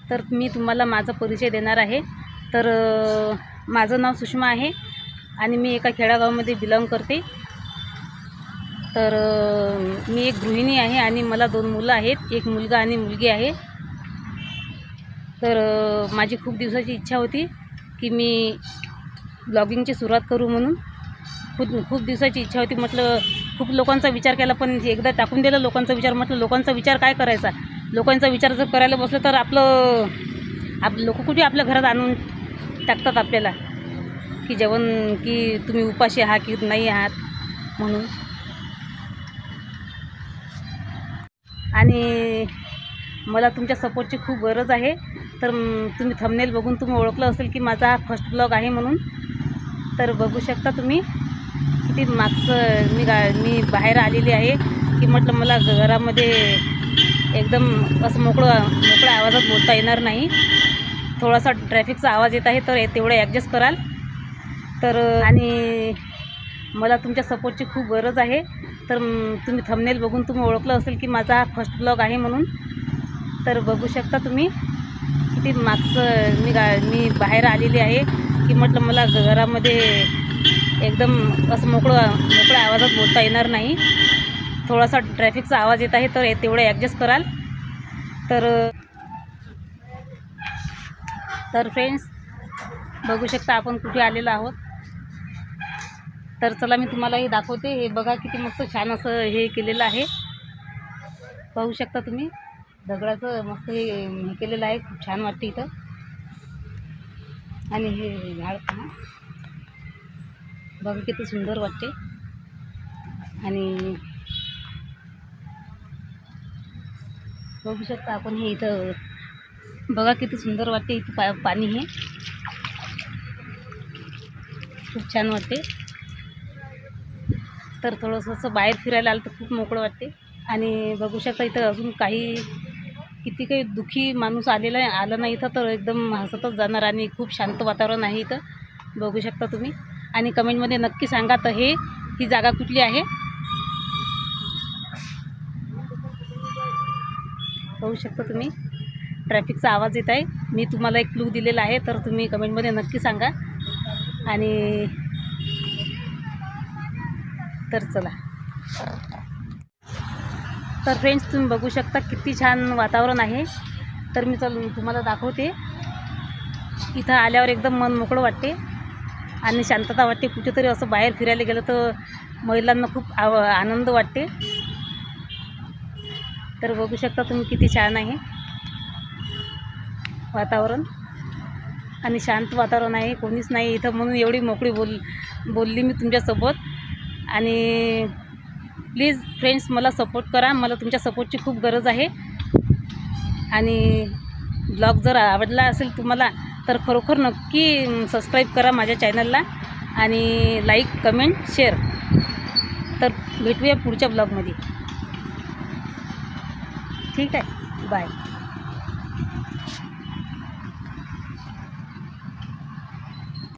तर मी तुम्हाला माझा परिचय देणार आहे। तर माझं नाव सुषमा आहे आणि मी एका खेड्यागावामध्ये बिलॉंग करते। तर मी एक गृहिणी आहे आणि मला 2 मुलं आहेत, एक मुलगा आणि मुलगी आहे। तर माझी खूप दिवसाची इच्छा होती की मी ब्लॉगिंगची सुरुवात करू म्हणून। खूप दिवसाची इच्छा होती। म्हटलं खूप लोकांचा विचार केला, पण एकदा टाकून दिला लोकांचा विचार। म्हटलं लोकांचा विचार काय करायचा, लोकांचा विचार जर करायला बसलं तर लोक कुठे आपल्या घरात आणून टाकतात आपल्याला की जेवण, की तुम्ही उपाशी आहात की नाही आहात म्हणून। आणि मला तुमच्या सपोर्टची खूप गरज आहे। तर तुम्ही थंबनेल बघून तुम्ही ओळखलं असेल की माझा हा फर्स्ट ब्लॉग आहे म्हणून। तर बघू शकता तुम्ही किती मागचं मी बाहेर आलेली आहे की म्हटलं मला घरामध्ये एकदम असं मोकळ्या आवाजात बोलता येणार नाही। थोडासा ट्रॅफिकचा आवाज येत आहे, तर तेवढं ॲडजस्ट कराल। तर आणि मला तुमच्या सपोर्टची खूप गरज आहे। तर तुम्ही थंबनेल बघून तुम्ही ओळखलं असेल की माझा हा फर्स्ट ब्लॉग आहे म्हणून। तर बघू शकता तुम्ही किती मागचं मी बाहेर आलेली आहे की म्हटलं मला घरामध्ये एकदम असं मोकळ्या आवाजात बोलता येणार नाही। थोडासा ट्रॅफिकचा आवाज येत आहे, तर तेवढं ॲडजस्ट कराल। तर फ्रेंड्स बघू शकता आपण कुठे आलेलो आहोत। तर चला मी तुम्हाला हे दाखवते। हे बघा किती मस्त छान असं हे केलेलं आहे, पाहू शकता तुम्ही। दगडाचं मस्त हे केलेलं आहे, खूप छान वाटते इथं। आणि हे झाड पहा, बघा किती सुंदर वाटते। आणि बघू शकता आपण हे इथं, बघा किती सुंदर वाटते इथं। पाणी हे खूप छान वाटते। तर थोडंसं असं बाहेर फिरायला आलं तर खूप मोकळं वाटते। आणि बघू शकता इथं अजून किती दुःखी माणूस आला नाही इथं, तर एकदम हसतच जाणार। आणि खूप शांत वातावरण आहे इथं, बघू शकता तुम्ही। आणि कमेंटमध्ये नक्की सांगा तर ही जागा कुठली आहे, पाहू शकता तुम्ही। ट्रॅफिकचा आवाज येत आहे, मी तुम्हाला एक क्लू दिलेला आहे, तर तुम्ही कमेंटमध्ये नक्की सांगा। आणि तर चला, तर फ्रेंड्स तुम्ही बघू शकता किती छान वातावरण आहे। तर मी तुम्हाला दाखवते। इथं आल्यावर एकदम मन मोकळं वाटते आणि शांतता वाटते। कुठेतरी असं बाहेर फिरायला गेलं तर महिलांना खूप आनंद वाटते। तर बघू शकता तुम्ही किती छान आहे वातावरण आणि शांत वातावरण आहे, कोणीच नाही इथं, म्हणून एवढी मोकळी बोलली मी तुमच्यासोबत। आणि प्लीज फ्रेंड्स मला सपोर्ट करा, मला तुमच्या सपोर्टची खूप गरज आहे। आणि ब्लॉग जर आवडला असेल तुम्हाला तर खरोखर नक्की सबस्क्राईब करा माझ्या चॅनलला, आणि लाईक, कमेंट, शेअर। तर भेटूया पुढच्या ब्लॉगमध्ये, ठीक आहे, बाय।